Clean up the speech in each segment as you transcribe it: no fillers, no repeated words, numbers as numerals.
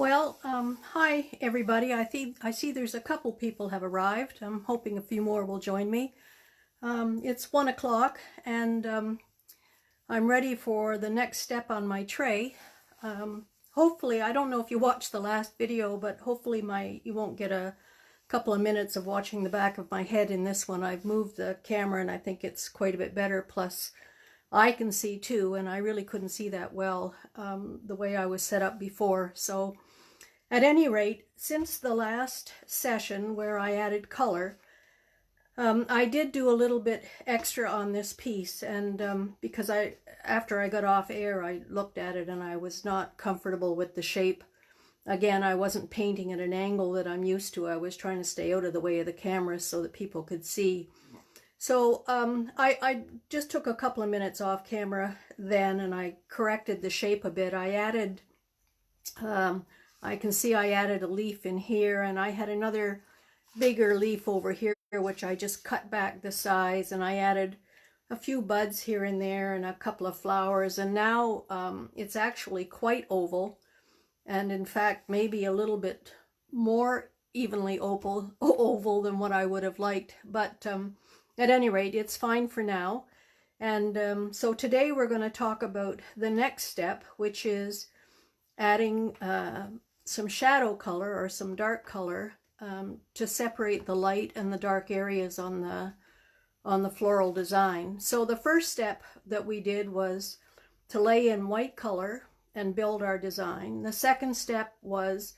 Hi everybody. I see there's a couple people have arrived. I'm hoping a few more will join me. It's 1 o'clock and I'm ready for the next step on my tray. Hopefully, I don't know if you watched the last video, but hopefully you won't get a couple of minutes of watching the back of my head in this one. I've moved the camera and I think it's quite a bit better. Plus, I can see too, and I really couldn't see that well the way I was set up before. So at any rate, since the last session where I added color, I did do a little bit extra on this piece, and because after I got off air, I looked at it and I was not comfortable with the shape. Again, I wasn't painting at an angle that I'm used to. I was trying to stay out of the way of the camera so that people could see. So I just took a couple of minutes off camera then, and I corrected the shape a bit. I added, I can see I added a leaf in here, and I had another bigger leaf over here, which I just cut back the size, and I added a few buds here and there and a couple of flowers, and now it's actually quite oval, and in fact maybe a little bit more evenly oval than what I would have liked, but at any rate, it's fine for now. And so today we're going to talk about the next step, which is adding some shadow color or some dark color to separate the light and the dark areas on the floral design. So the first step that we did was to lay in white color and build our design. The second step was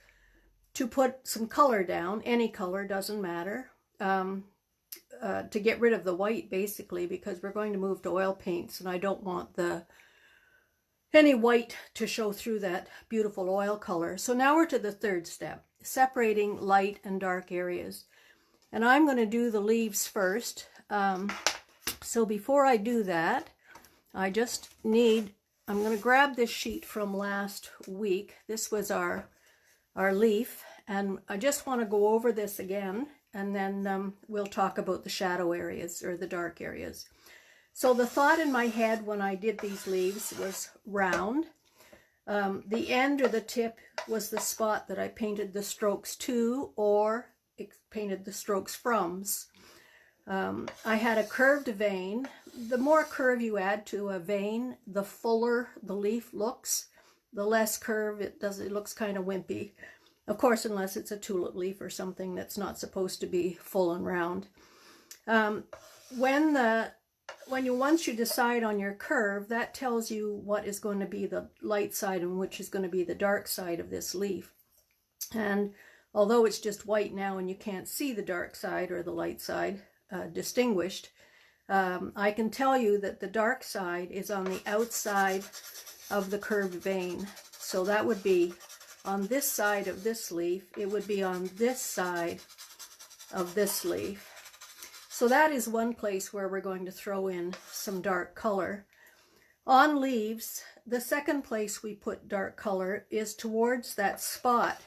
to put some color down, any color, doesn't matter, to get rid of the white basically, because we're going to move to oil paints and I don't want any white to show through that beautiful oil color. So now we're to the third step, separating light and dark areas. And I'm going to do the leaves first. So before I do that, I'm going to grab this sheet from last week. This was our leaf, and I just want to go over this again, and then we'll talk about the shadow areas or the dark areas. So the thought in my head when I did these leaves was round. The end or the tip was the spot that I painted the strokes to or painted the strokes from. I had a curved vein. The more curve you add to a vein, the fuller the leaf looks. The less curve it looks kind of wimpy. Of course, unless it's a tulip leaf or something that's not supposed to be full and round. Once you decide on your curve, that tells you what is going to be the light side and which is going to be the dark side of this leaf. And although it's just white now and you can't see the dark side or the light side distinguished, I can tell you that the dark side is on the outside of the curved vein. So that would be on this side of this leaf. It would be on this side of this leaf. So that is one place where we're going to throw in some dark color. On leaves, the second place we put dark color is towards that spot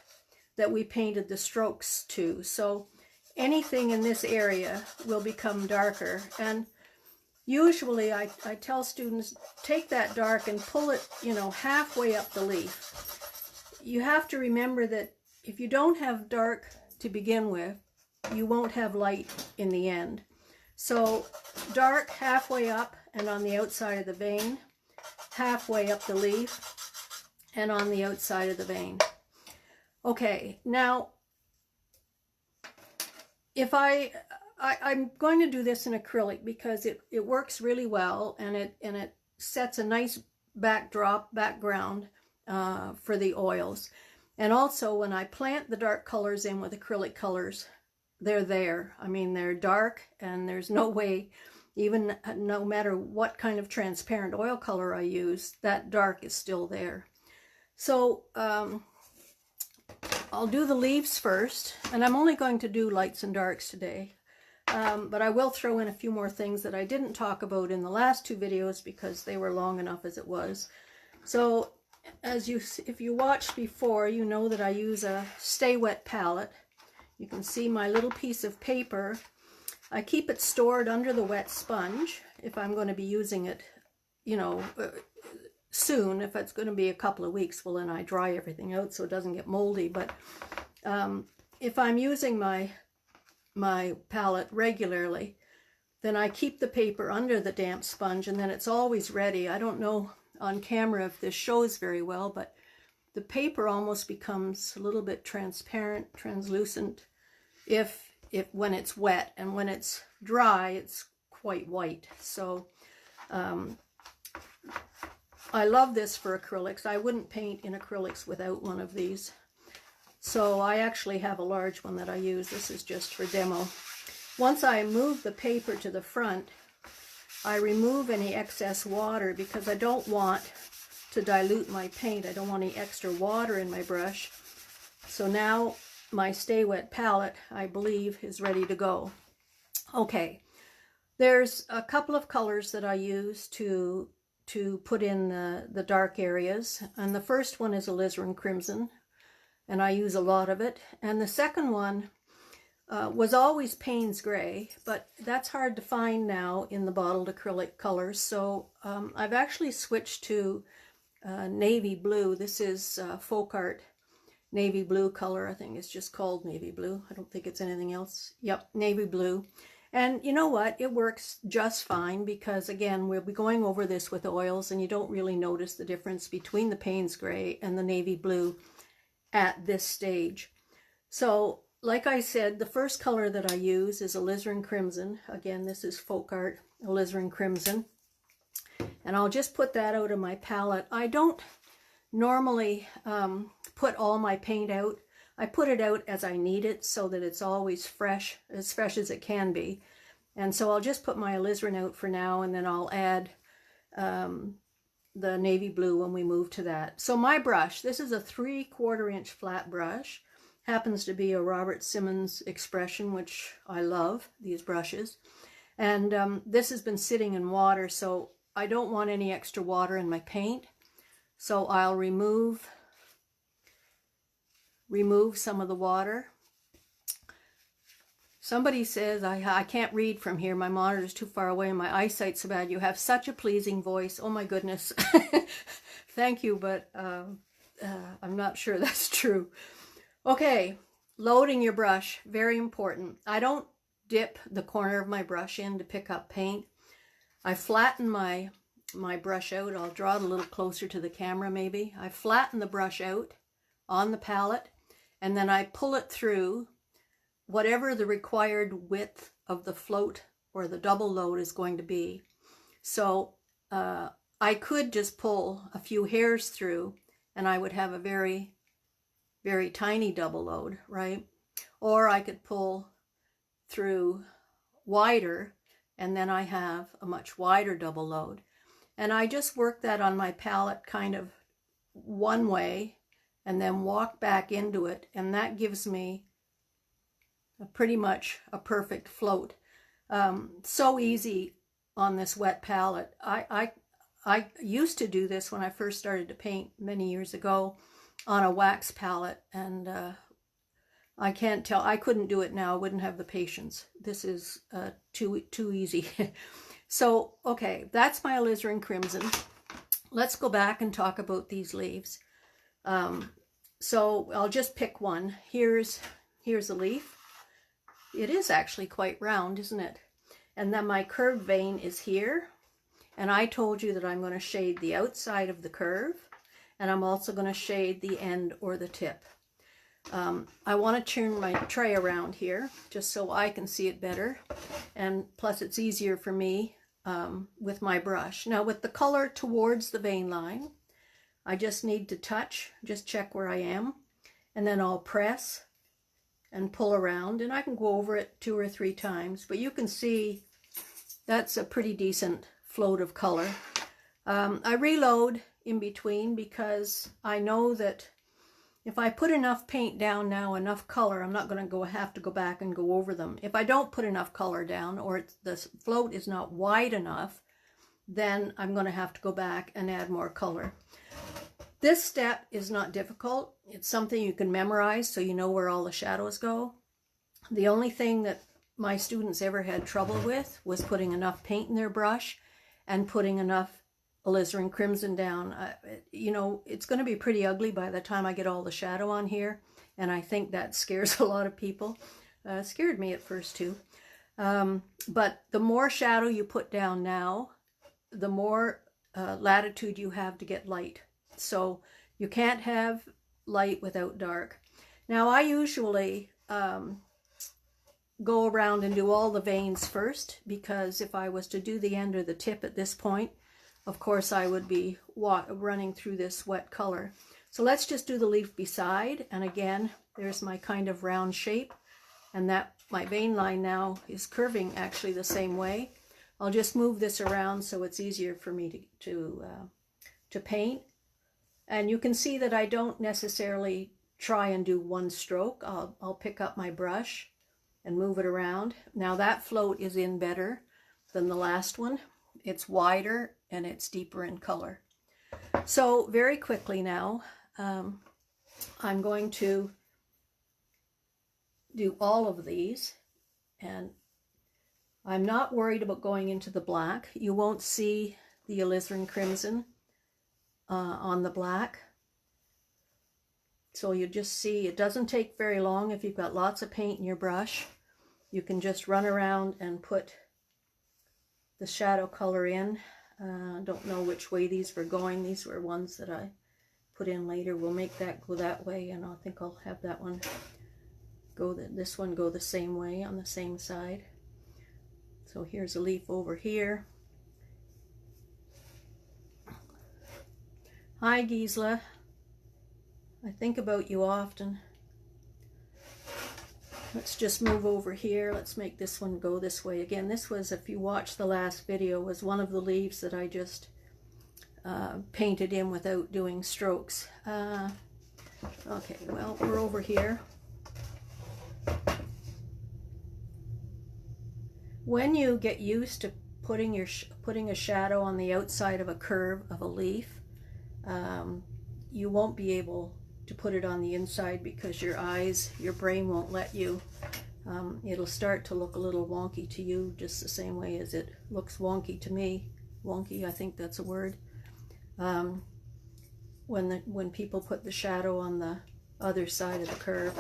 that we painted the strokes to. So anything in this area will become darker. And usually I tell students, take that dark and pull it, halfway up the leaf. You have to remember that if you don't have dark to begin with, you won't have light in the end. So dark halfway up and on the outside of the vein, halfway up the leaf and on the outside of the vein. Okay, now if I'm going to do this in acrylic because it works really well, and it sets a nice background for the oils. And also when I plant the dark colors in with acrylic colors, they're there. I mean, they're dark, and there's no way, even no matter what kind of transparent oil color I use, that dark is still there. So I'll do the leaves first, and I'm only going to do lights and darks today. But I will throw in a few more things that I didn't talk about in the last two videos because they were long enough as it was. So if you watched before, you know that I use a Stay Wet palette. You can see my little piece of paper. I keep it stored under the wet sponge if I'm going to be using it, soon. If it's going to be a couple of weeks, well, then I dry everything out so it doesn't get moldy. But if I'm using my palette regularly, then I keep the paper under the damp sponge, and then it's always ready. I don't know on camera if this shows very well, but the paper almost becomes a little bit transparent, translucent when it's wet, and when it's dry, it's quite white. So I love this for acrylics. I wouldn't paint in acrylics without one of these. So I actually have a large one that I use. This is just for demo. Once I move the paper to the front, I remove any excess water because I don't want to dilute my paint. I don't want any extra water in my brush. So now my Stay Wet palette, I believe, is ready to go. Okay, there's a couple of colors that I use to put in the dark areas. And the first one is alizarin crimson, and I use a lot of it. And the second one was always Payne's Gray, but that's hard to find now in the bottled acrylic colors. So I've actually switched to navy blue. This is Folk Art navy blue color. I think it's just called navy blue. I don't think it's anything else. Yep, navy blue. And you know what? It works just fine because, again, we'll be going over this with oils, and you don't really notice the difference between the Payne's Gray and the navy blue at this stage. So, like I said, the first color that I use is alizarin crimson. Again, this is Folk Art alizarin crimson. And I'll just put that out of my palette. I don't normally put all my paint out. I put it out as I need it so that it's always fresh as it can be. And so I'll just put my alizarin out for now, and then I'll add the navy blue when we move to that. So my brush, this is a 3/4 inch flat brush. Happens to be a Robert Simmons Expression, which I love, these brushes. And this has been sitting in water, so I don't want any extra water in my paint. So I'll remove some of the water. Somebody says, I can't read from here. My monitor's too far away and my eyesight's so bad. You have such a pleasing voice. Oh my goodness. Thank you, but I'm not sure that's true. Okay, loading your brush, very important. I don't dip the corner of my brush in to pick up paint. I flatten my brush out. I'll draw it a little closer to the camera maybe. I flatten the brush out on the palette, and then I pull it through whatever the required width of the float or the double load is going to be. So I could just pull a few hairs through and I would have a very, very tiny double load, right? Or I could pull through wider and then I have a much wider double load. And I just work that on my palette kind of one way and then walk back into it, and that gives me pretty much a perfect float. So easy on this wet palette. I used to do this when I first started to paint many years ago on a wax palette, and I can't tell, I couldn't do it now. I wouldn't have the patience. This is too easy. So, okay, that's my alizarin crimson. Let's go back and talk about these leaves. So I'll just pick one. Here's a leaf. It is actually quite round, isn't it? And then my curved vein is here. And I told you that I'm going to shade the outside of the curve. And I'm also going to shade the end or the tip. I want to turn my tray around here just so I can see it better. And plus it's easier for me with my brush. Now with the color towards the vein line, I just need to touch, just check where I am, and then I'll press and pull around, and I can go over it 2 or 3 times, but you can see that's a pretty decent float of color. I reload in between because I know that if I put enough paint down now, enough color, I'm not going to have to go back and go over them. If I don't put enough color down, or the float is not wide enough, then I'm going to have to go back and add more color. This step is not difficult. It's something you can memorize so you know where all the shadows go. The only thing that my students ever had trouble with was putting enough paint in their brush and putting enough alizarin crimson down. You know, it's going to be pretty ugly by the time I get all the shadow on here, and I think that scares a lot of people. Scared me at first too. But the more shadow you put down now, the more latitude you have to get light. So you can't have light without dark. Now I usually go around and do all the veins first, because if I was to do the end or the tip at this point, of course I would be running through this wet color. So let's just do the leaf beside, and again, there's my kind of round shape, and that my vein line now is curving actually the same way. I'll just move this around so it's easier for me to paint. And you can see that I don't necessarily try and do one stroke. I'll pick up my brush and move it around. Now that float is in better than the last one. It's wider and it's deeper in color. So very quickly now, I'm going to do all of these, and I'm not worried about going into the black. You won't see the alizarin crimson on the black. So you just see, it doesn't take very long if you've got lots of paint in your brush. You can just run around and put the shadow color in. Don't know which way these were going. These were ones that I put in later. We'll make that go that way, and I think I'll have that one go, this one go the same way on the same side. So here's a leaf over here. Hi Gisela, I think about you often. Let's just move over here. Let's make this one go this way. Again, this was, if you watched the last video, was one of the leaves that I just painted in without doing strokes. Okay, well, we're over here. When you get used to putting a shadow on the outside of a curve of a leaf, you won't be able to put it on the inside because your eyes, your brain won't let you. It'll start to look a little wonky to you, just the same way as it looks wonky to me. Wonky, I think that's a word. When people put the shadow on the other side of the curve.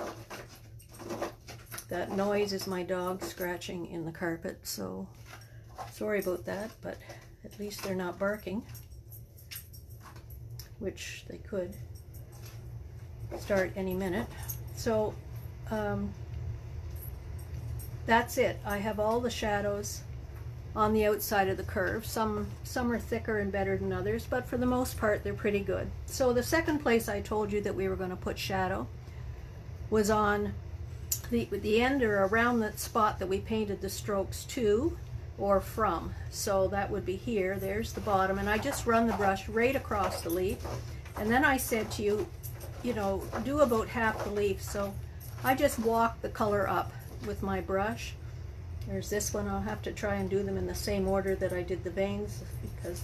That noise is my dog scratching in the carpet, so sorry about that, but at least they're not barking, which they could start any minute. So that's it. I have all the shadows on the outside of the curve. Some are thicker and better than others, but for the most part they're pretty good. So the second place I told you that we were going to put shadow was on the end or around that spot that we painted the strokes to or from. So that would be here. There's the bottom, and I just run the brush right across the leaf. And then I said to you, you know, do about half the leaf. So I just walk the color up with my brush. There's this one. I'll have to try and do them in the same order that I did the veins because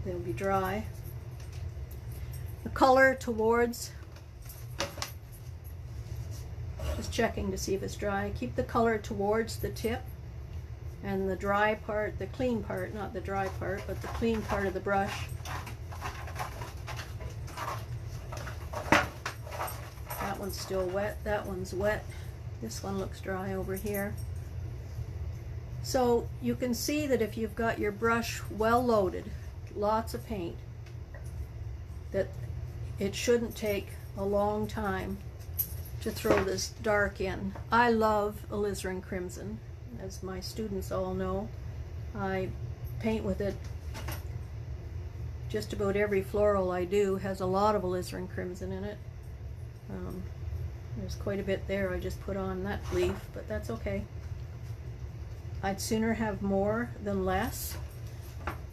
they'll be dry. The color towards, just checking to see if it's dry. Keep the color towards the tip, and the dry part, the clean part, not the dry part, but the clean part of the brush. That one's still wet, that one's wet. This one looks dry over here. So you can see that if you've got your brush well loaded, lots of paint, that it shouldn't take a long time to throw this dark in. I love alizarin crimson, as my students all know. I paint with it. Just about every floral I do has a lot of alizarin crimson in it. There's quite a bit there I just put on that leaf, but that's okay. I'd sooner have more than less.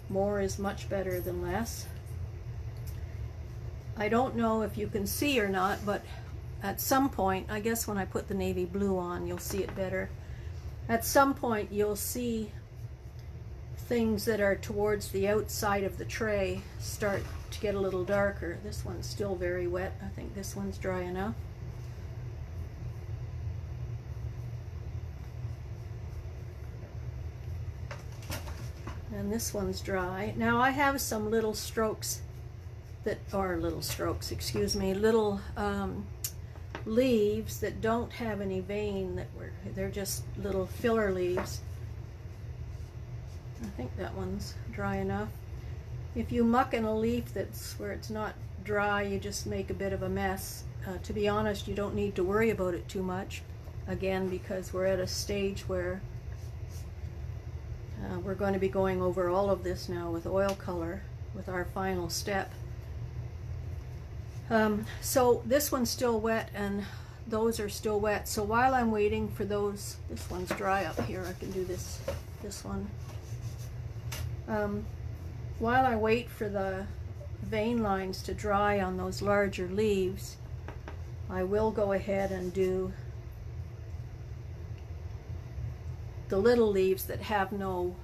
More is much better than less. I don't know if you can see or not, but at some point, I guess when I put the navy blue on, you'll see it better. At some point, you'll see things that are towards the outside of the tray start to get a little darker. This one's still very wet. I think this one's dry enough. And this one's dry. Now I have some little strokes that are little strokes, excuse me, little leaves that don't have any vein, they're just little filler leaves. I think that one's dry enough. If you muck in a leaf that's where it's not dry, you just make a bit of a mess. To be honest, you don't need to worry about it too much, again, because we're at a stage where we're going to be going over all of this now with oil color with our final step. So this one's still wet and those are still wet. So while I'm waiting for those, this one's dry up here. I can do this one. While I wait for the vein lines to dry on those larger leaves, I will go ahead and do the little leaves that have no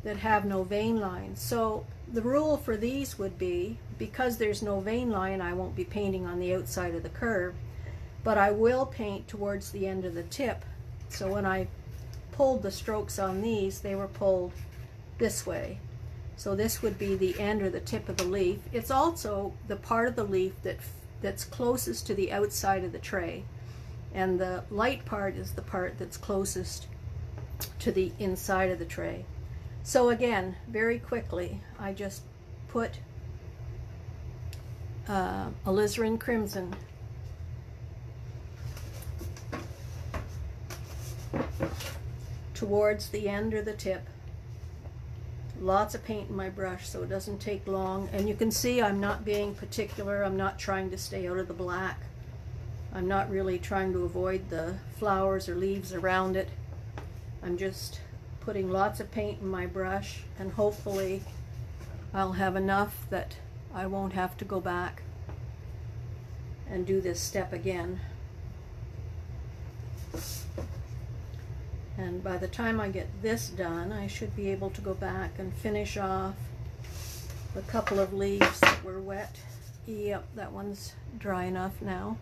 vein lines. So the rule for these would be, because there's no vein line, I won't be painting on the outside of the curve, but I will paint towards the end of the tip. So when I pulled the strokes on these, they were pulled this way. So this would be the end or the tip of the leaf. It's also the part of the leaf that's closest to the outside of the tray, and the light part is the part that's closest to the inside of the tray. So again, very quickly, I just put alizarin crimson towards the end or the tip. Lots of paint in my brush so it doesn't take long, and you can see I'm not being particular. I'm not trying to stay out of the black. I'm not really trying to avoid the flowers or leaves around it. I'm just putting lots of paint in my brush, and hopefully I'll have enough that I won't have to go back and do this step again. And by the time I get this done, I should be able to go back and finish off a couple of leaves that were wet. Yep, that one's dry enough now.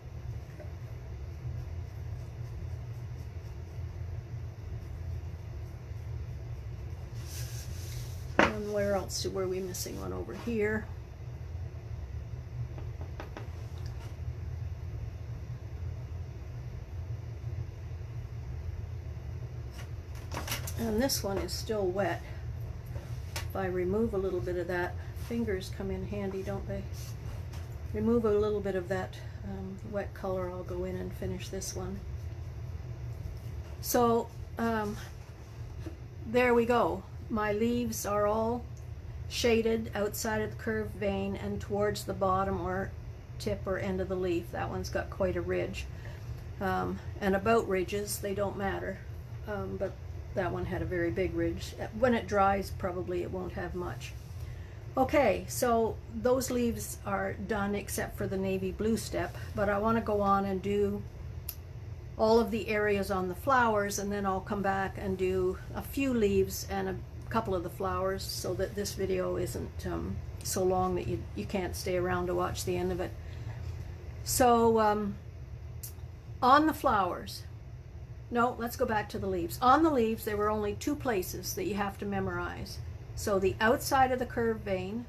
And where else were we missing one? Over here. And this one is still wet. If I remove a little bit of that, fingers come in handy, don't they? Remove a little bit of that wet color, I'll go in and finish this one. So there we go. My leaves are all shaded outside of the curved vein and towards the bottom or tip or end of the leaf. That one's got quite a ridge. And about ridges, they don't matter, but that one had a very big ridge. When it dries, probably it won't have much. Okay, so those leaves are done except for the navy blue step, but I want to go on and do all of the areas on the flowers, and then I'll come back and do a few leaves and a couple of the flowers, so that this video isn't so long that you can't stay around to watch the end of it. So on the flowers, no, let's go back to the leaves. On the leaves, there were only two places that you have to memorize. So the outside of the curved vein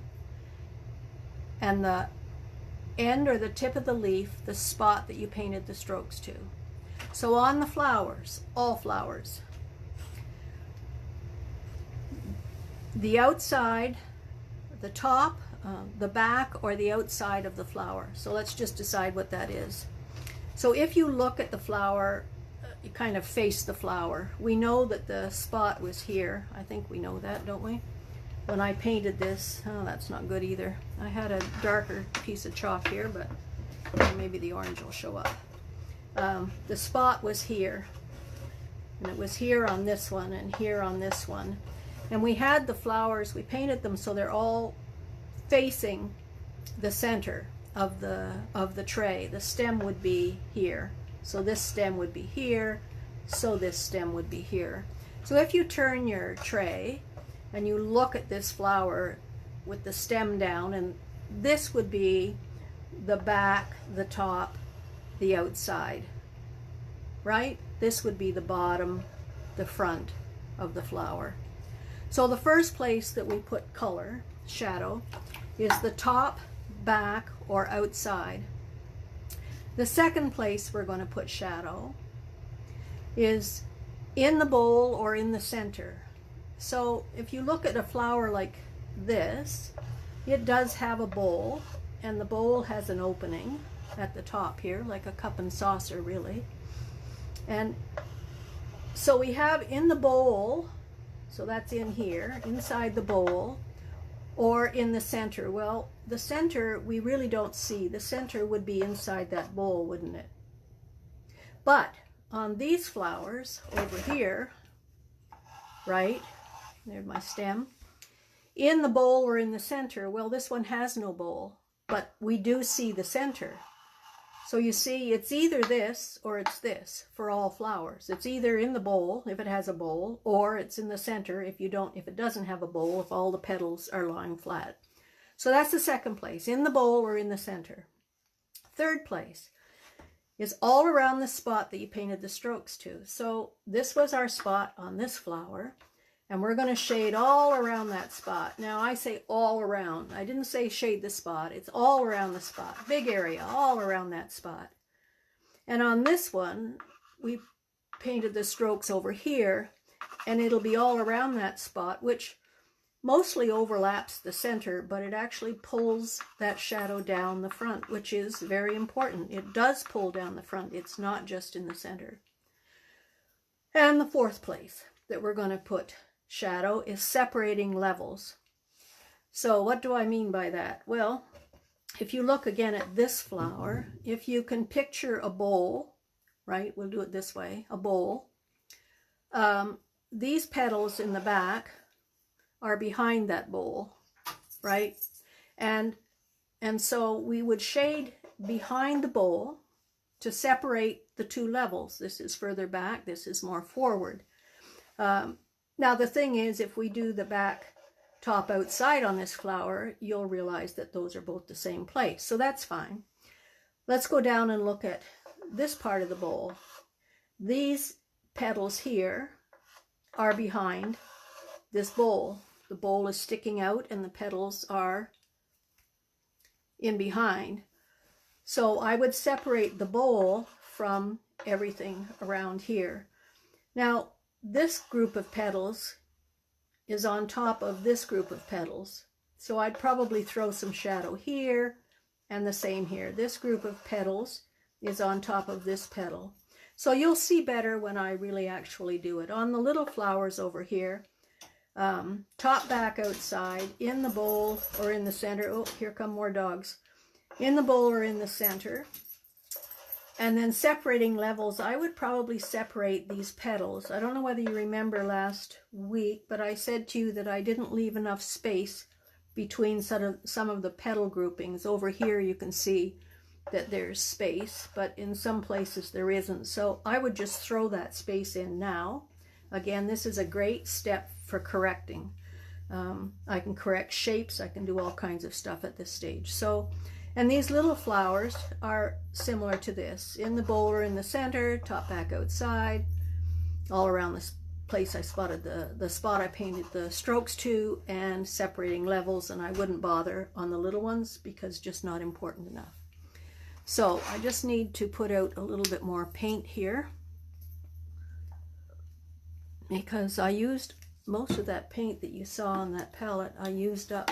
and the end or the tip of the leaf, the spot that you painted the strokes to. So on the flowers, all flowers, the outside, the top, the back, or the outside of the flower. So let's just decide what that is. So if you look at the flower, you kind of face the flower. We know that the spot was here. I think we know that, don't we? When I painted this, oh, that's not good either. I had a darker piece of chalk here, but maybe the orange will show up. The spot was here, and it was here on this one and here on this one. And we had the flowers, we painted them so they're all facing the center of the tray. The stem would be here. So this stem would be here, so this stem would be here. So if you turn your tray and you look at this flower with the stem down, and this would be the back, the top, the outside, right? This would be the bottom, the front of the flower. So the first place that we put color, shadow, is the top, back, or outside. The second place we're going to put shadow is in the bowl or in the center. So if you look at a flower like this, it does have a bowl, and the bowl has an opening at the top here, like a cup and saucer really. And so we have in the bowl, so that's in here, inside the bowl, or in the center. Well, the center we really don't see. The center would be inside that bowl, wouldn't it? But on these flowers over here, right, there's my stem, in the bowl or in the center, well, this one has no bowl, but we do see the center. So you see, it's either this or it's this for all flowers. It's either in the bowl if it has a bowl, or it's in the center if it doesn't have a bowl, if all the petals are lying flat. So that's the second place, in the bowl or in the center. Third place is all around the spot that you painted the strokes to. So this was our spot on this flower, and we're going to shade all around that spot. Now I say all around. I didn't say shade the spot. It's all around the spot. Big area, all around that spot. And on this one, we painted the strokes over here, and it'll be all around that spot, which mostly overlaps the center, but it actually pulls that shadow down the front, which is very important. It does pull down the front. It's not just in the center. And the fourth place that we're going to put shadow is separating levels. So what do I mean by that? Well, if you look again at this flower, if you can picture a bowl, right? We'll do it this way, a bowl. These petals in the back are behind that bowl, right? And so we would shade behind the bowl to separate the two levels. This is further back, this is more forward. Now the thing is, if we do the back top outside on this flower, you'll realize that those are both the same place. So that's fine. Let's go down and look at this part of the bowl. These petals here are behind this bowl. The bowl is sticking out and the petals are in behind. So I would separate the bowl from everything around here. Now, this group of petals is on top of this group of petals. So I'd probably throw some shadow here and the same here. This group of petals is on top of this petal. So you'll see better when I really actually do it. On the little flowers over here, top, back, outside, in the bowl or in the center. Oh, here come more dogs. In the bowl or in the center. And then separating levels, I would probably separate these petals. I don't know whether you remember last week, but I said to you that I didn't leave enough space between some of the petal groupings. Over here you can see that there's space, but in some places there isn't. So I would just throw that space in now. Again, this is a great step for correcting. I can correct shapes, I can do all kinds of stuff at this stage. So, and these little flowers are similar to this. In the bowl or in the center, top, back, outside, all around this place I spotted the spot I painted the strokes to, and separating levels, and I wouldn't bother on the little ones because just not important enough. So I just need to put out a little bit more paint here because I used most of that paint that you saw on that palette. I used up.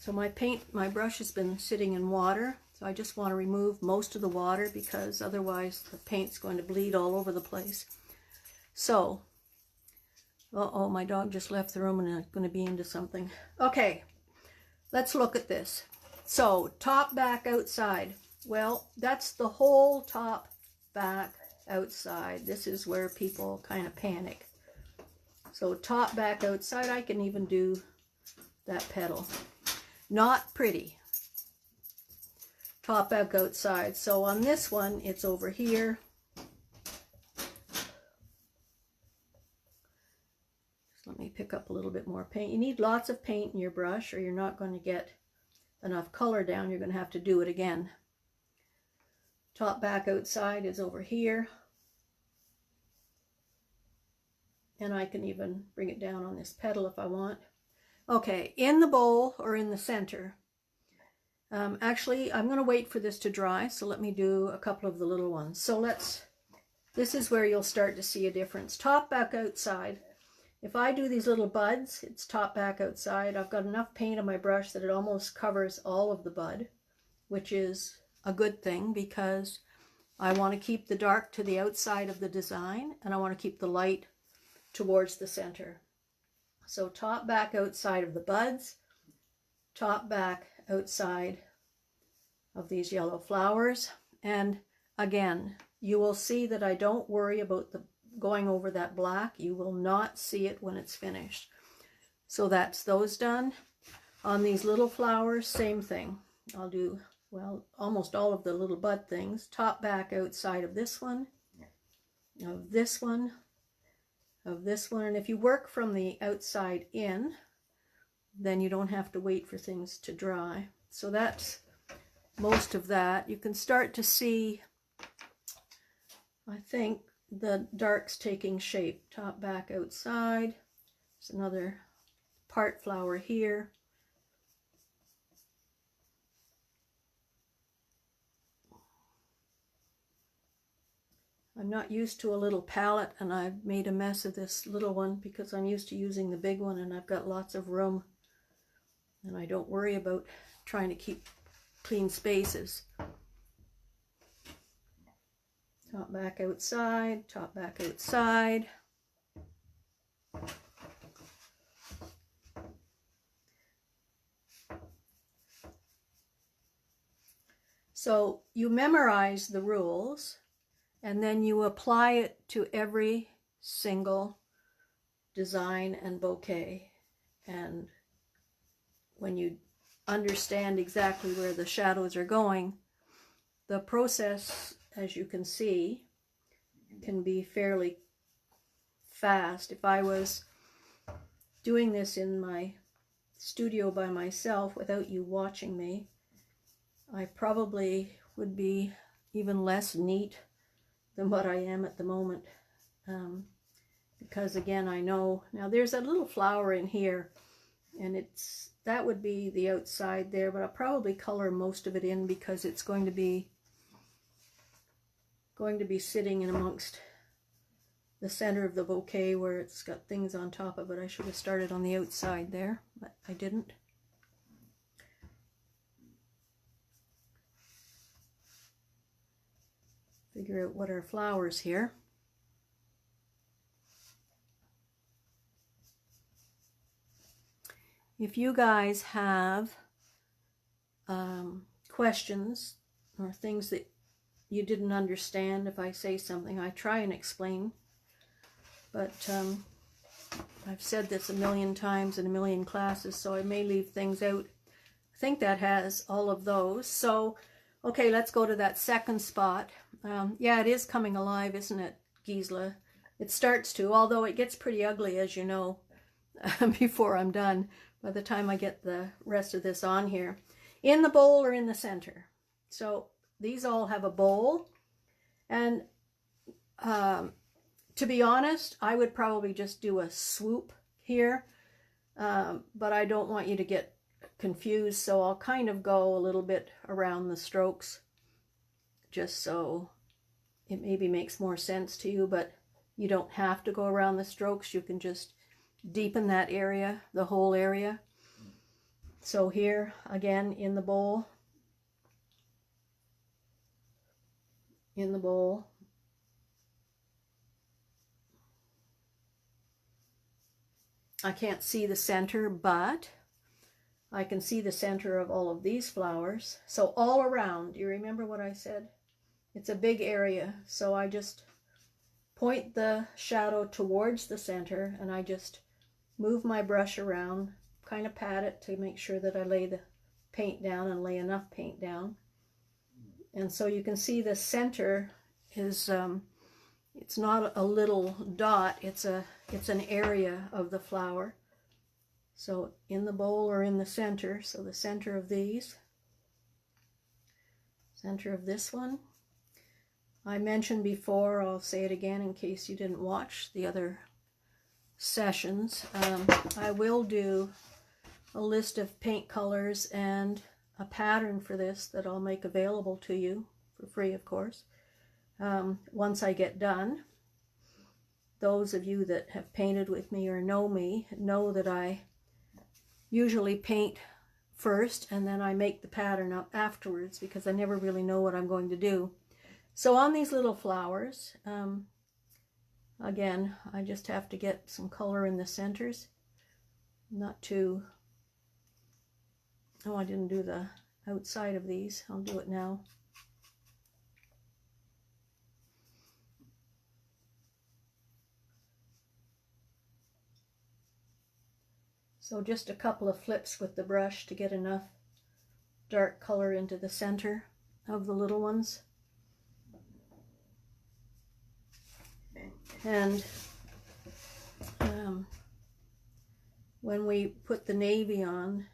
So my brush has been sitting in water, so I just want to remove most of the water because otherwise the paint's going to bleed all over the place. So, uh-oh, my dog just left the room and I'm going to be into something. Okay, let's look at this. So, top, back, outside. Well, that's the whole top, back, outside. This is where people kind of panic. So top, back, outside, I can even do that petal. Not pretty. Top, back, outside. So on this one, it's over here. Just let me pick up a little bit more paint. You need lots of paint in your brush or you're not going to get enough color down. You're going to have to do it again. Top, back, outside is over here. And I can even bring it down on this petal if I want. Okay, in the bowl or in the center. Actually, I'm going to wait for this to dry, so let me do a couple of the little ones. So this is where you'll start to see a difference. Top, back, outside. If I do these little buds, it's top, back, outside. I've got enough paint on my brush that it almost covers all of the bud, which is a good thing because I want to keep the dark to the outside of the design and I want to keep the light towards the center. So top, back, outside of the buds, top, back, outside of these yellow flowers. And again, you will see that I don't worry about going over that black. You will not see it when it's finished. So that's those done. On these little flowers, same thing. I'll do, well, almost all of the little bud things. Top, back, outside of this one, of this one, of this one. And if you work from the outside in, then you don't have to wait for things to dry. So that's most of that. You can start to see, I think, the darks taking shape. Top, back, outside. There's another part flower here. I'm not used to a little palette, and I've made a mess of this little one because I'm used to using the big one and I've got lots of room and I don't worry about trying to keep clean spaces. Top, back, outside, top, back, outside. So you memorize the rules and then you apply it to every single design and bouquet. And when you understand exactly where the shadows are going, the process, as you can see, can be fairly fast. If I was doing this in my studio by myself without you watching me, I probably would be even less neat than what I am at the moment. Because again, I know, now there's a little flower in here and that would be the outside there, but I'll probably color most of it in because it's going to be sitting in amongst the center of the bouquet where it's got things on top of it. I should have started on the outside there, but I didn't. Figure out what are flowers here. If you guys have questions or things that you didn't understand, if I say something, I try and explain. But I've said this a million times in a million classes, so I may leave things out. I think that has all of those. So, okay, let's go to that second spot. Yeah, it is coming alive, isn't it, Gisela? It starts to, although it gets pretty ugly, as you know, before I'm done, by the time I get the rest of this on here. In the bowl or in the center. So these all have a bowl. And to be honest, I would probably just do a swoop here. But I don't want you to get confused, so I'll kind of go a little bit around the strokes just so it maybe makes more sense to you, but you don't have to go around the strokes. You can just deepen that area, the whole area. So here, again, in the bowl, I can't see the center, but I can see the center of all of these flowers. So all around, you remember what I said? It's a big area, so I just point the shadow towards the center and I just move my brush around, kind of pat it to make sure that I lay the paint down and lay enough paint down. And so you can see the center is, it's not a little dot, it's an area of the flower. So in the bowl or in the center, so the center of these, center of this one. I mentioned before, I'll say it again in case you didn't watch the other sessions. I will do a list of paint colors and a pattern for this that I'll make available to you for free, of course, once I get done. Those of you that have painted with me or know me know that I usually paint first and then I make the pattern up afterwards because I never really know what I'm going to do. So on these little flowers, again, I just have to get some color in the centers. Not too... Oh, I didn't do the outside of these. I'll do it now. So just a couple of flips with the brush to get enough dark color into the center of the little ones. And when we put the navy on,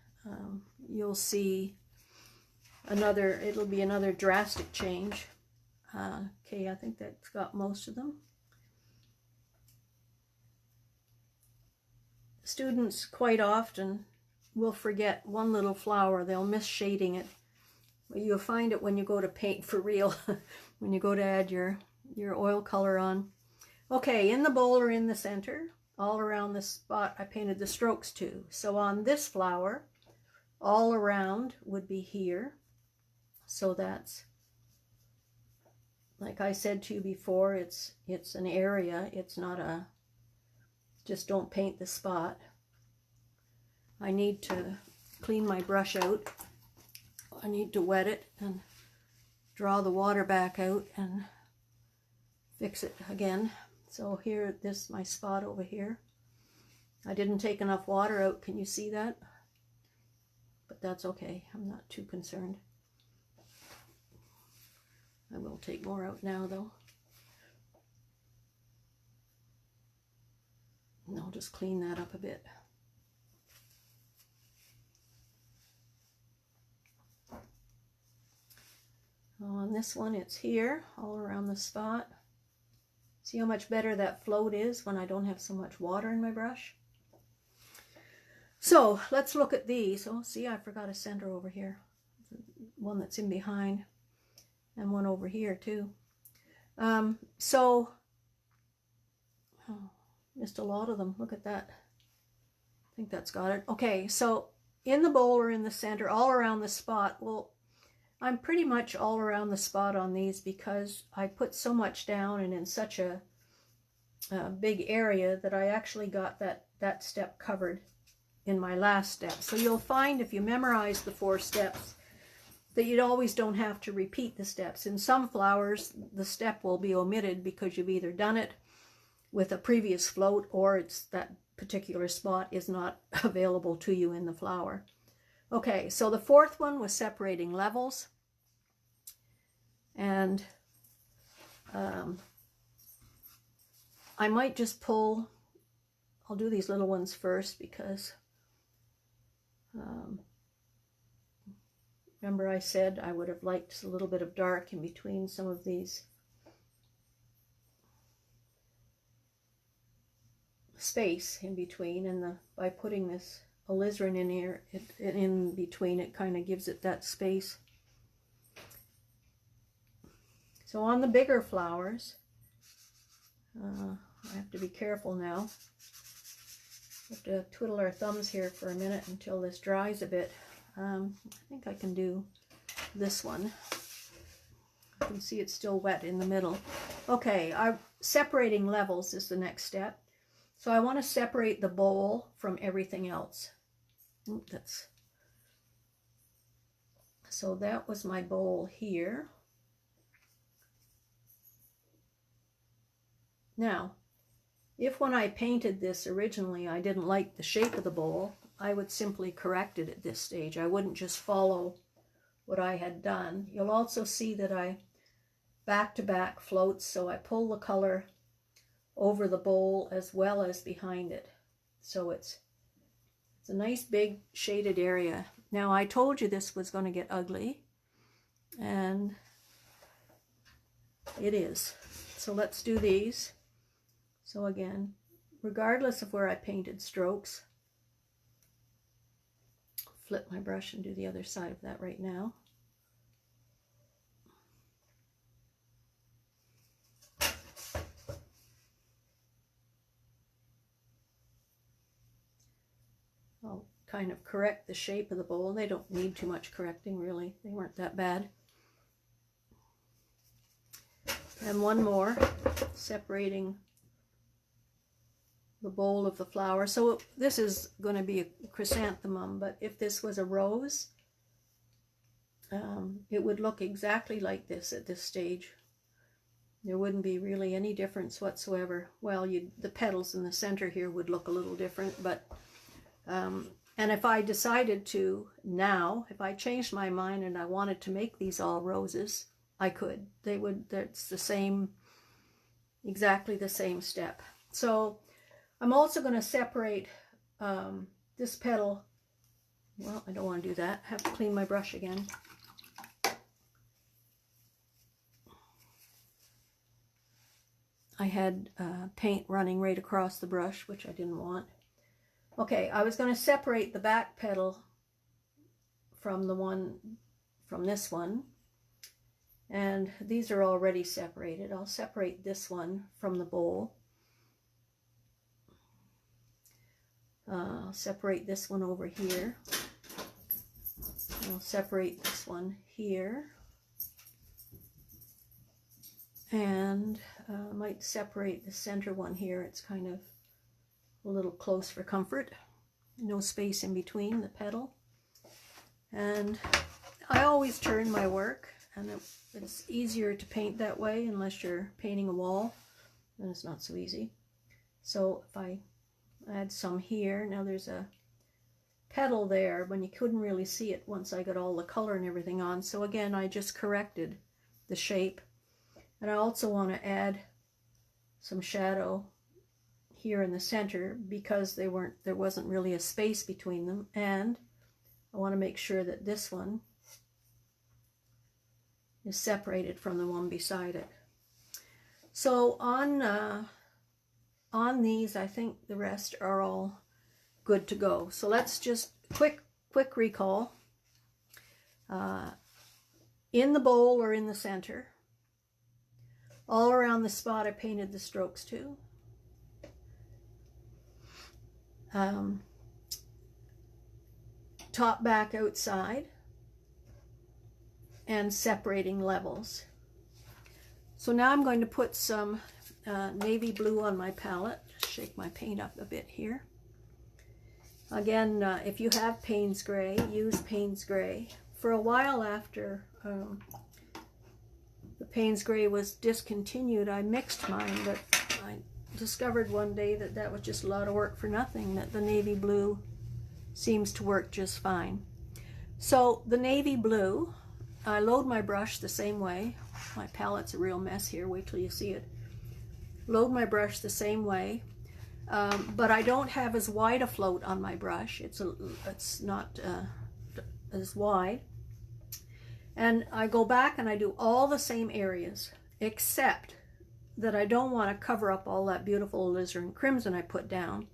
you'll see it'll be another drastic change. Okay, I think that's got most of them. Students quite often will forget one little flower. They'll miss shading it. You'll find it when you go to paint for real, when you go to add your oil color on. Okay, in the bowl or in the center, all around the spot I painted the strokes to. So on this flower, all around would be here. So that's, like I said to you before, it's an area. It's not a, just don't paint the spot. I need to clean my brush out. I need to wet it and draw the water back out and fix it again. So here, this is my spot over here. I didn't take enough water out. Can you see that? But that's okay. I'm not too concerned. I will take more out now, though. And I'll just clean that up a bit. On this one, it's here, all around the spot. See how much better that float is when I don't have so much water in my brush? So let's look at these. Oh, see, I forgot a center over here. One that's in behind, and one over here too. Missed a lot of them. Look at that. I think that's got it. Okay, so in the bowl or in the center, all around the spot, well, I'm pretty much all around the spot on these because I put so much down and in such a big area that I actually got that step covered in my last step. So you'll find if you memorize the 4 steps that you always don't have to repeat the steps. In some flowers, the step will be omitted because you've either done it with a previous float or it's that particular spot is not available to you in the flower. Okay, so the 4th one was separating levels. And I might just pull, I'll do these little ones first because remember I said I would have liked a little bit of dark in between some of these space in between, and by putting this alizarin in here, in between, it kind of gives it that space. So on the bigger flowers, I have to be careful now. We have to twiddle our thumbs here for a minute until this dries a bit. I think I can do this one. You can see it's still wet in the middle. Okay, separating levels is the next step. So I want to separate the bowl from everything else. So that was my bowl here. Now, if when I painted this originally I didn't like the shape of the bowl, I would simply correct it at this stage. I wouldn't just follow what I had done. You'll also see that I back-to-back floats, so I pull the color over the bowl as well as behind it. So it's a nice big shaded area. Now I told you this was going to get ugly, and it is. So let's do these. So again, regardless of where I painted strokes. Flip my brush and do the other side of that right now. I'll kind of correct the shape of the bowl. They don't need too much correcting, really. They weren't that bad. And one more, separating the bowl of the flower. So this is going to be a chrysanthemum, but if this was a rose, it would look exactly like this at this stage. There wouldn't be really any difference whatsoever. Well, the petals in the center here would look a little different, but and if I decided to now, if I changed my mind and I wanted to make these all roses, I could. They would, that's the same, exactly the same step. So I'm also going to separate this petal. Well, I don't want to do that. I have to clean my brush again. I had paint running right across the brush, which I didn't want. Okay, I was going to separate the back petal from the one, from this one. And these are already separated. I'll separate this one from the bowl. I'll separate this one over here. I'll separate this one here. And I might separate the center one here. It's kind of a little close for comfort. No space in between the petal. And I always turn my work, and it's easier to paint that way unless you're painting a wall, then it's not so easy. So if I add some here, now there's a petal there, but you couldn't really see it once I got all the color and everything on. So again, I just corrected the shape. And I also want to add some shadow here in the center because there wasn't really a space between them, and I want to make sure that this one is separated from the one beside it. So on these, I think the rest are all good to go. So let's just quick recall. In the bowl or in the center, all around the spot I painted the strokes to. Top, back, outside, and separating levels. So now I'm going to put some navy blue on my palette. Shake my paint up a bit here. Again, if you have Payne's Gray, use Payne's Gray. For a while after the Payne's Gray was discontinued, I mixed mine, but I discovered one day that that was just a lot of work for nothing, that the navy blue seems to work just fine. So the navy blue, I load my brush the same way. My palette's a real mess here, wait till you see it. Load my brush the same way, but I don't have as wide a float on my brush. It's not as wide. And I go back and I do all the same areas, except that I don't want to cover up all that beautiful alizarin crimson I put down.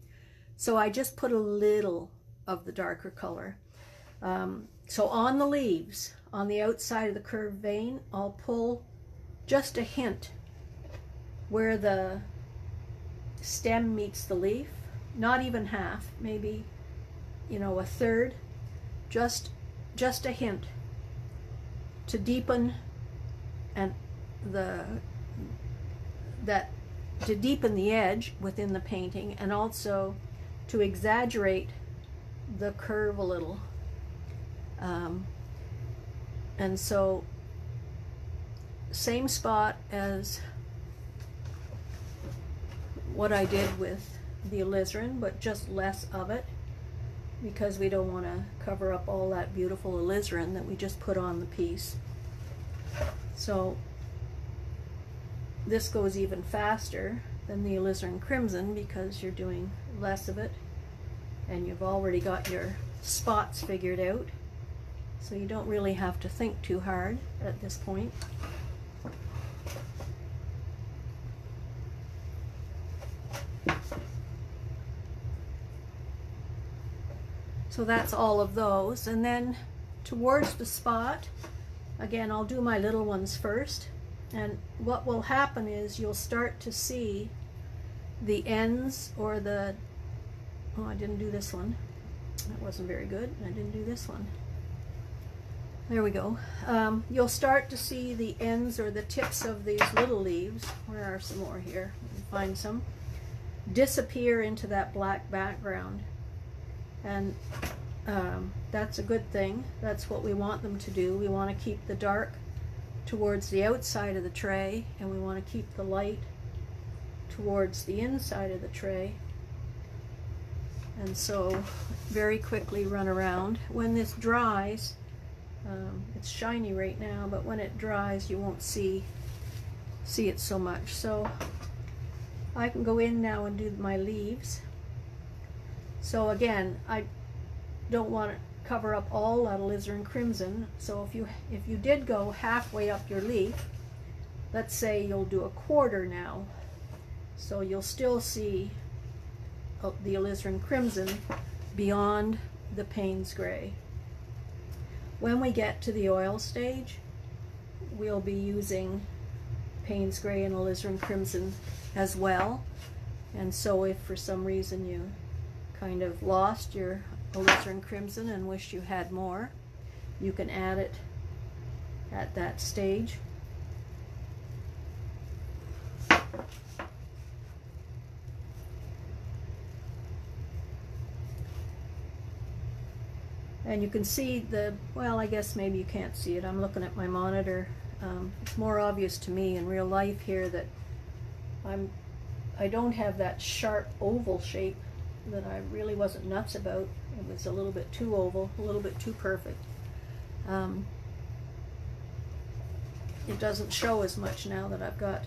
So I just put a little of the darker color. So on the leaves, on the outside of the curved vein, I'll pull just a hint where the stem meets the leaf. Not even half, maybe, you know, a third. Just a hint to deepen and to deepen the edge within the painting, and also to exaggerate the curve a little. And so same spot as what I did with the alizarin, but just less of it, because we don't want to cover up all that beautiful alizarin that we just put on the piece. So this goes even faster than the alizarin crimson because you're doing less of it and you've already got your spots figured out, so you don't really have to think too hard at this point. So that's all of those. And then towards the spot, again, I'll do my little ones first. And what will happen is you'll start to see the ends or the, oh, I didn't do this one. That wasn't very good. I didn't do this one. There we go. You'll start to see the ends or the tips of these little leaves. Where are some more here? Find some. Disappear into that black background. And that's a good thing. That's what we want them to do. We want to keep the dark towards the outside of the tray, and we want to keep the light towards the inside of the tray. And so very quickly run around. When this dries, it's shiny right now, but when it dries you won't see it so much. So I can go in now and do my leaves. So again, I don't want to cover up all that alizarin crimson. So if you did go halfway up your leaf, let's say you'll do a quarter now, so you'll still see the alizarin crimson beyond the Payne's gray. When we get to the oil stage, we'll be using Payne's gray and alizarin crimson as well. And so if for some reason you kind of lost your alizarin crimson and wish you had more, you can add it at that stage. And you can see the, well, I guess maybe you can't see it. I'm looking at my monitor. It's more obvious to me in real life here that I don't have that sharp oval shape that I really wasn't nuts about. It was a little bit too oval, a little bit too perfect. It doesn't show as much now that I've got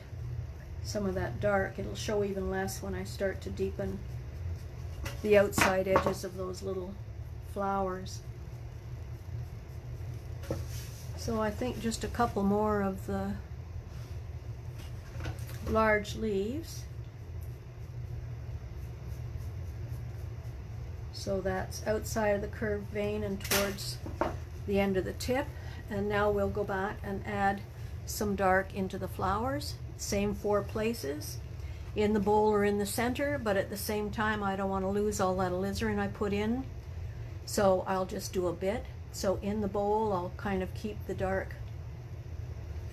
some of that dark. It'll show even less when I start to deepen the outside edges of those little flowers. So I think just a couple more of the large leaves. So that's outside of the curved vein and towards the end of the tip. And now we'll go back and add some dark into the flowers. Same 4 places, in the bowl or in the center, but at the same time I don't want to lose all that alizarin I put in. So I'll just do a bit. So in the bowl, I'll kind of keep the dark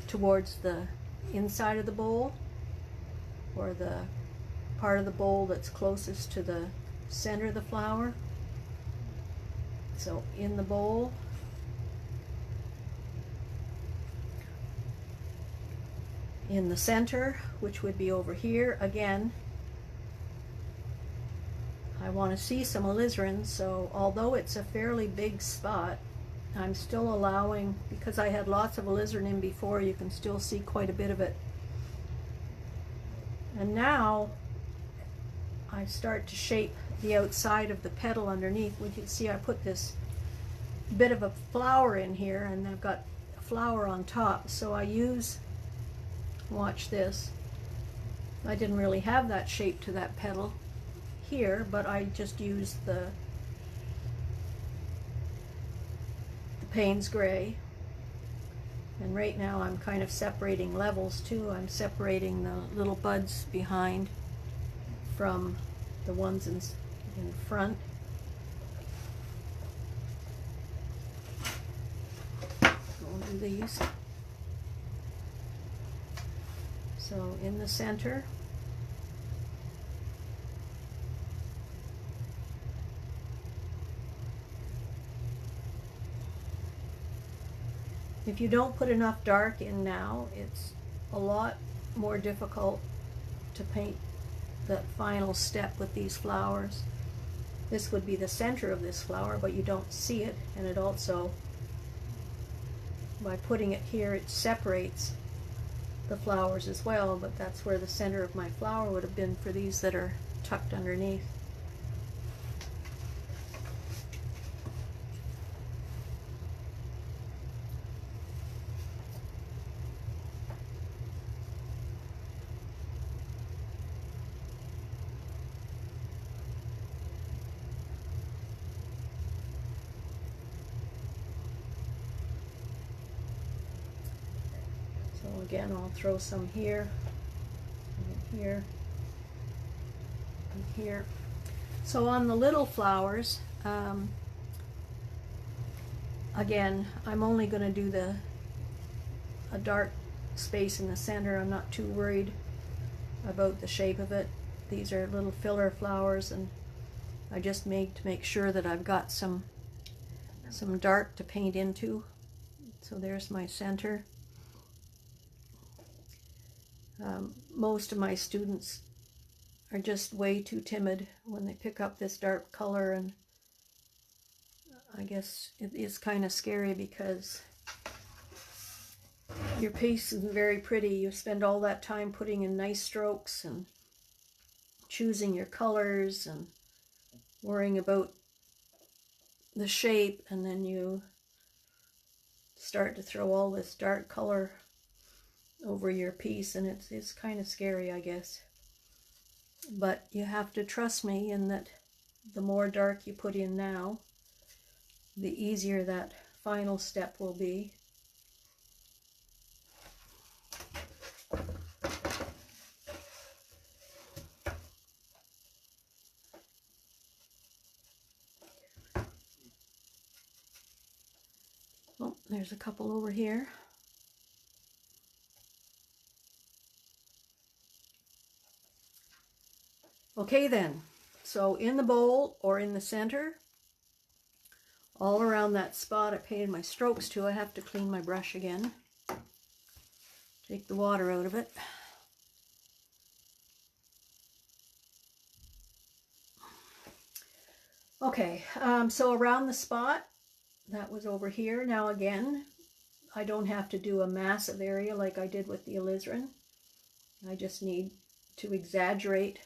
towards the inside of the bowl, or the part of the bowl that's closest to the center of the flower. So in the bowl, in the center, which would be over here, again, I want to see some alizarin, so although it's a fairly big spot, I'm still allowing, because I had lots of alizarin in before, you can still see quite a bit of it. And now I start to shape the outside of the petal underneath. We can see I put this bit of a flower in here, and I've got a flower on top, so I use, watch this, I didn't really have that shape to that petal here, but I just used the Payne's gray. And right now I'm kind of separating levels too. I'm separating the little buds behind from the ones in front. We'll do these. So in the center, if you don't put enough dark in now, it's a lot more difficult to paint that final step with these flowers. This would be the center of this flower, but you don't see it, and it also, by putting it here, it separates the flowers as well, but that's where the center of my flower would have been for these that are tucked underneath. again, I'll throw some here, and here, and here. So on the little flowers, again, I'm only going to do a dark space in the center. I'm not too worried about the shape of it. These are little filler flowers, and I just made to make sure that I've got some dark to paint into. So there's my center. Most of my students are just way too timid when they pick up this dark color, and I guess it is kind of scary because your piece is very pretty. You spend all that time putting in nice strokes and choosing your colors and worrying about the shape, and then you start to throw all this dark color over your piece, and it's kind of scary, I guess. But you have to trust me in that the more dark you put in now, the easier that final step will be. Oh, there's a couple over here. Okay then, so in the bowl or in the center, all around that spot I painted my strokes to. I have to clean my brush again. Take the water out of it. Okay, so around the spot, that was over here. Now again, I don't have to do a massive area like I did with the alizarin. I just need to exaggerate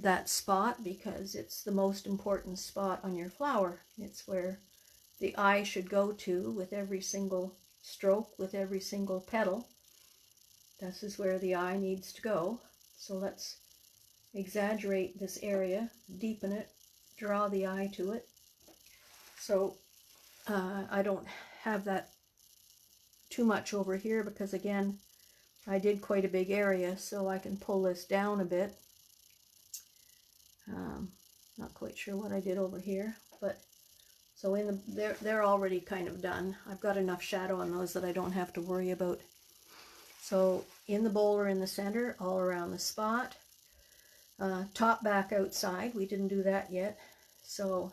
that spot because it's the most important spot on your flower. It's where the eye should go to with every single stroke, with every single petal. This is where the eye needs to go. So let's exaggerate this area, deepen it, draw the eye to it. So I don't have that too much over here because, again, I did quite a big area, so I can pull this down a bit. Not quite sure what I did over here, but so in the they're already kind of done. I've got enough shadow on those that I don't have to worry about. So in the bowl or in the center, all around the spot, top, back, outside. We didn't do that yet. So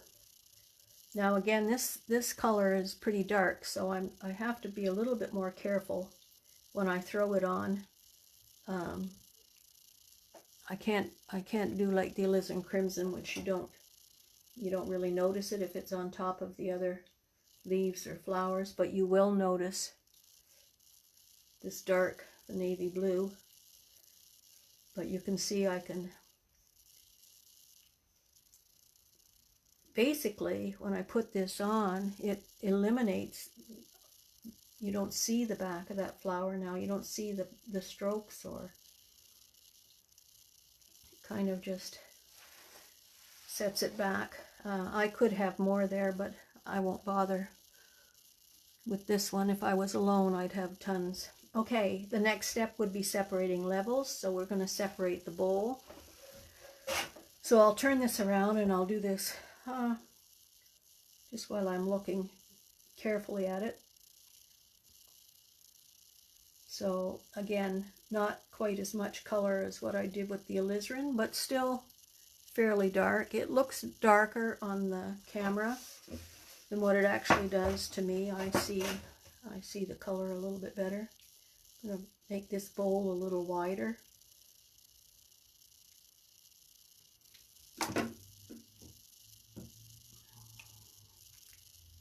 now again, this color is pretty dark, so I have to be a little bit more careful when I throw it on. I can't do like the alizarin crimson, which you don't really notice it if it's on top of the other leaves or flowers, but you will notice this dark, the navy blue. But you can see I can basically, when I put this on, it eliminates, you don't see the back of that flower now. You don't see the strokes, or kind of just sets it back. I could have more there, but I won't bother with this one. If I was alone, I'd have tons. Okay, the next step would be separating levels. So we're going to separate the bowl. So I'll turn this around and I'll do this just while I'm looking carefully at it. So again, not quite as much color as what I did with the alizarin, but still fairly dark. It looks darker on the camera than what it actually does to me. I see the color a little bit better. I'm going to make this bowl a little wider.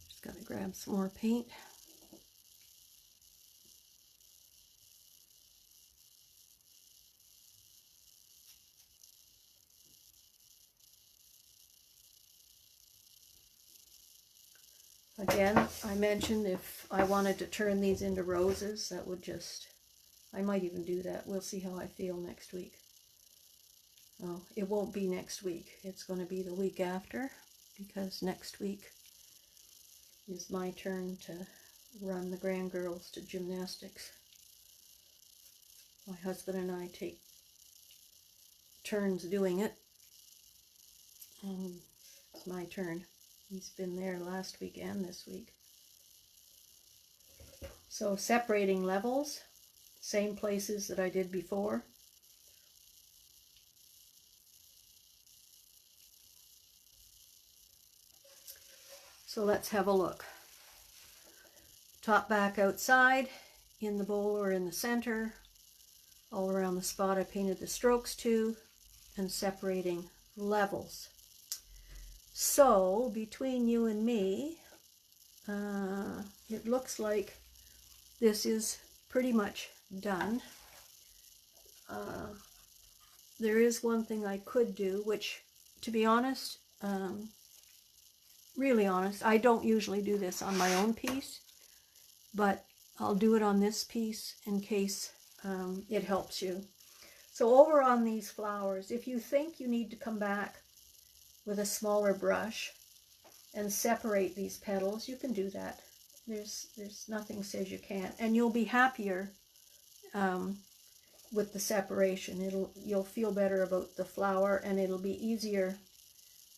Just got to grab some more paint. Again, I mentioned if I wanted to turn these into roses, that would just, I might even do that. We'll see how I feel next week. Oh, it won't be next week. It's going to be the week after, because next week is my turn to run the grand girls to gymnastics. My husband and I take turns doing it. It's my turn. He's been there last week and this week. So separating levels, same places that I did before. So let's have a look. Top, back, outside, in the bowl or in the center, all around the spot I painted the strokes to, and separating levels. So between you and me, it looks like this is pretty much done. There is one thing I could do, which, to be honest, really honest, I don't usually do this on my own piece, but I'll do it on this piece in case it helps you. So over on these flowers, if you think you need to come back with a smaller brush and separate these petals, you can do that. There's nothing says you can't, and you'll be happier with the separation. You'll feel better about the flower, and it'll be easier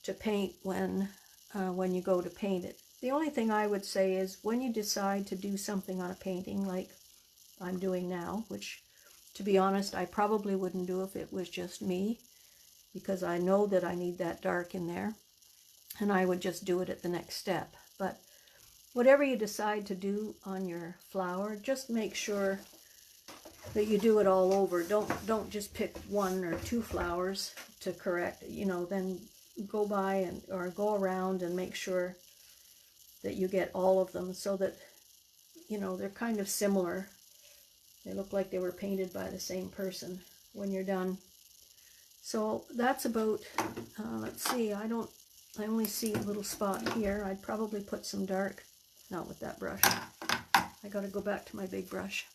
to paint when you go to paint it. The only thing I would say is when you decide to do something on a painting like I'm doing now, which to be honest I probably wouldn't do if it was just me, because I know that I need that dark in there, and I would just do it at the next step. But whatever you decide to do on your flower, just make sure that you do it all over. Don't just pick one or two flowers to correct, then go by or go around and make sure that you get all of them, so that they're kind of similar. They look like they were painted by the same person when you're done. So that's about, let's see, I only see a little spot here. I'd probably put some dark, not with that brush. I gotta go back to my big brush.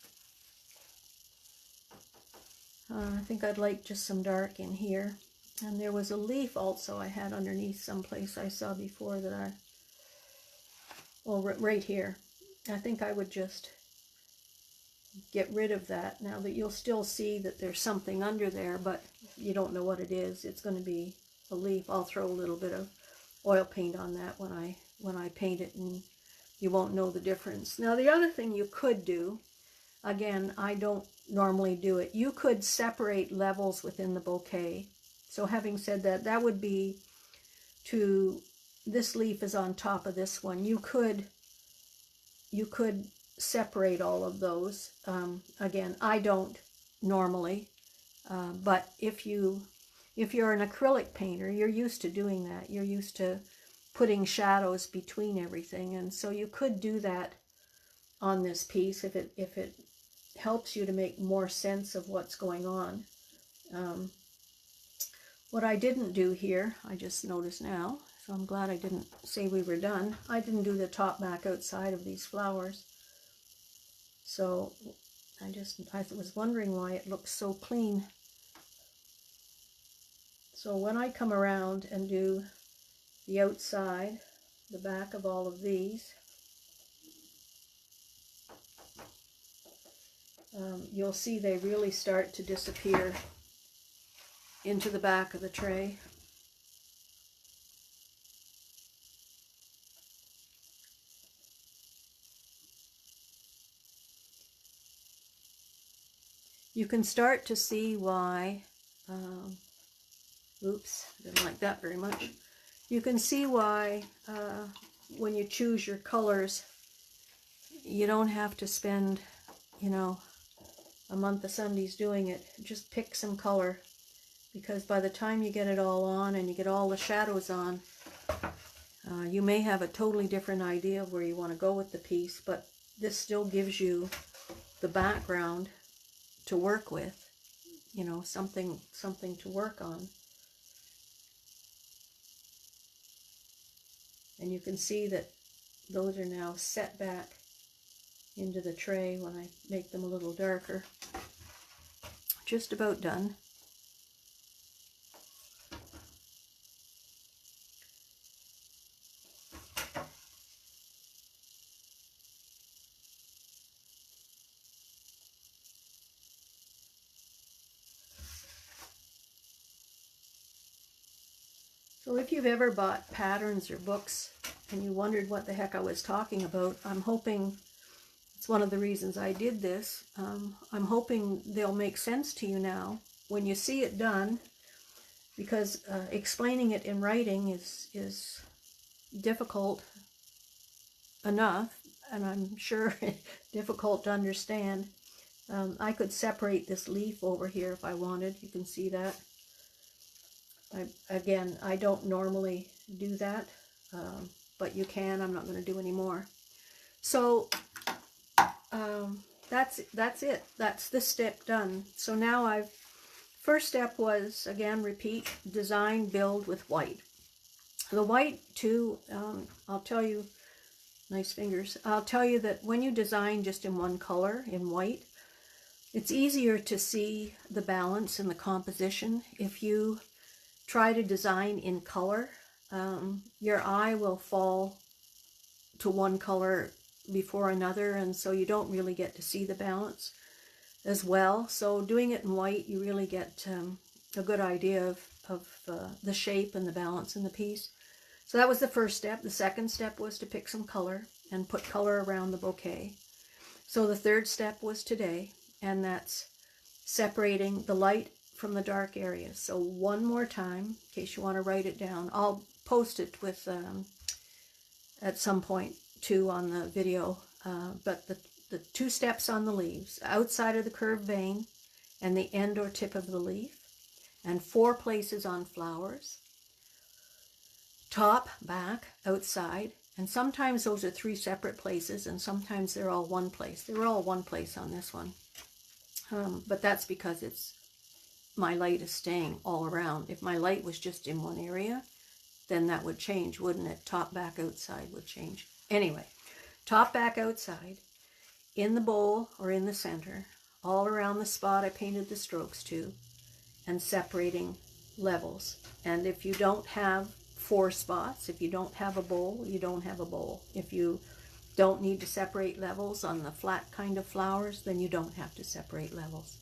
I think I'd like just some dark in here. And there was a leaf also I had underneath someplace I saw before that right here. I think I would just get rid of that. Now that you'll still see that there's something under there, but you don't know what it is. It's going to be a leaf. I'll throw a little bit of oil paint on that when I paint it, and you won't know the difference. Now the other thing you could do, again, I don't normally do it, you could separate levels within the bouquet. So having said that, that would be this leaf is on top of this one. You could separate all of those. Again, I don't normally, but if you're an acrylic painter, you're used to doing that. You're used to putting shadows between everything, and so you could do that on this piece if it helps you to make more sense of what's going on. What I didn't do here, I just noticed now, so I'm glad I didn't say we were done. I didn't do the top, back, outside of these flowers. So I was wondering why it looks so clean. So when I come around and do the outside, the back of all of these, you'll see they really start to disappear into the back of the tray. You can start to see why, oops, didn't like that very much. You can see why when you choose your colors, you don't have to spend, a month of Sundays doing it. Just pick some color, because by the time you get it all on and you get all the shadows on, you may have a totally different idea of where you want to go with the piece, but this still gives you the background to work with, something to work on. And you can see that those are now set back into the tray when I make them a little darker. Just about done. So if you've ever bought patterns or books and you wondered what the heck I was talking about, I'm hoping, it's one of the reasons I did this, I'm hoping they'll make sense to you now when you see it done, because explaining it in writing is difficult enough, and I'm sure difficult to understand. I could separate this leaf over here if I wanted. You can see that. Again, I don't normally do that, but you can. I'm not going to do any more. So that's it. That's this step done. So now first step was, again, repeat, design, build with white. The white too, I'll tell you, nice fingers, I'll tell you that when you design just in one color, in white, it's easier to see the balance and the composition. If you try to design in color, your eye will fall to one color before another, and so you don't really get to see the balance as well. So doing it in white, you really get a good idea of the shape and the balance in the piece. So that was the first step. The second step was to pick some color and put color around the bouquet. So the third step was today, and that's separating the light from the dark areas. So one more time, in case you want to write it down. I'll post it with at some point too on the video. But the 2 steps on the leaves, outside of the curved vein and the end or tip of the leaf, and 4 places on flowers, top, back, outside, and sometimes those are 3 separate places, and sometimes they're all one place. They were all one place on this one, but that's because my light is staying all around. If my light was just in one area, then that would change, wouldn't it? Top, back, outside would change. Anyway, top, back, outside, in the bowl or in the center, all around the spot I painted the strokes to, and separating levels. And if you don't have 4 spots, if you don't have a bowl, you don't have a bowl. If you don't need to separate levels on the flat kind of flowers, then you don't have to separate levels.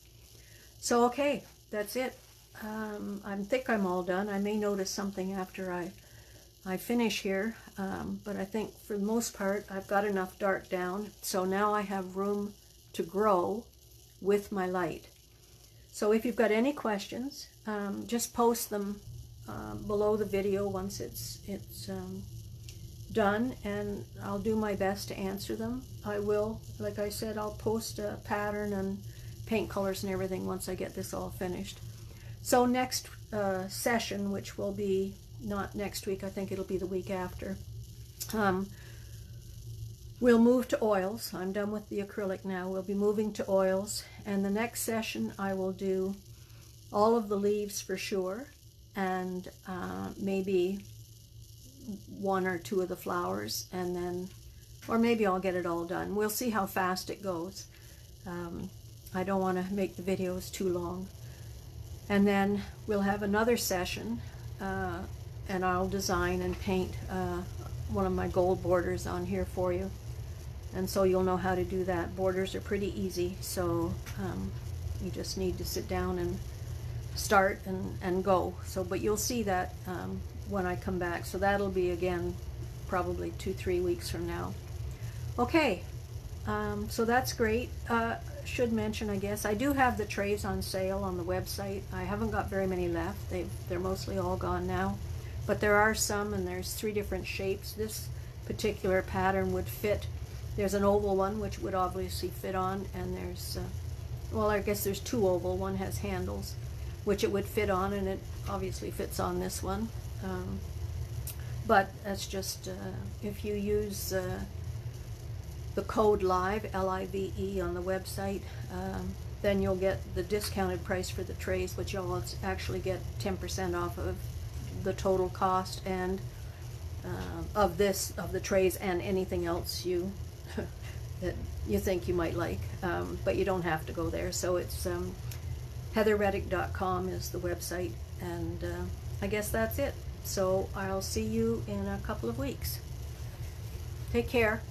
So okay, that's it. I think I'm all done. I may notice something after I finish here, but I think for the most part I've got enough dark down, so now I have room to grow with my light. So if you've got any questions, just post them below the video once it's done, and I'll do my best to answer them. I will, like I said, I'll post a pattern and paint colors and everything once I get this all finished. So next session, which will be not next week, I think it'll be the week after, we'll move to oils. I'm done with the acrylic now. We'll be moving to oils, and the next session I will do all of the leaves for sure, and maybe 1 or 2 of the flowers, and then, or maybe I'll get it all done. We'll see how fast it goes. I don't want to make the videos too long. And then we'll have another session, and I'll design and paint one of my gold borders on here for you. And so you'll know how to do that. Borders are pretty easy, so you just need to sit down and start and go. So, but you'll see that when I come back. So that'll be, again, probably 2-3 weeks from now. Okay, so that's great. Should mention, I guess, I do have the trays on sale on the website. I haven't got very many left. They're mostly all gone now. But there are some, and there's 3 different shapes. This particular pattern would fit. There's an oval one, which would obviously fit on, and there's, well, I guess there's 2 oval. One has handles, which it would fit on, and it obviously fits on this one. But that's just, if you use the code LIVE, L-I-V-E, on the website, then you'll get the discounted price for the trays, which you'll actually get 10% off of the total cost and of the trays and anything else that you think you might like, but you don't have to go there. So it's heatherredick.com is the website, and I guess that's it. So I'll see you in a couple of weeks. Take care.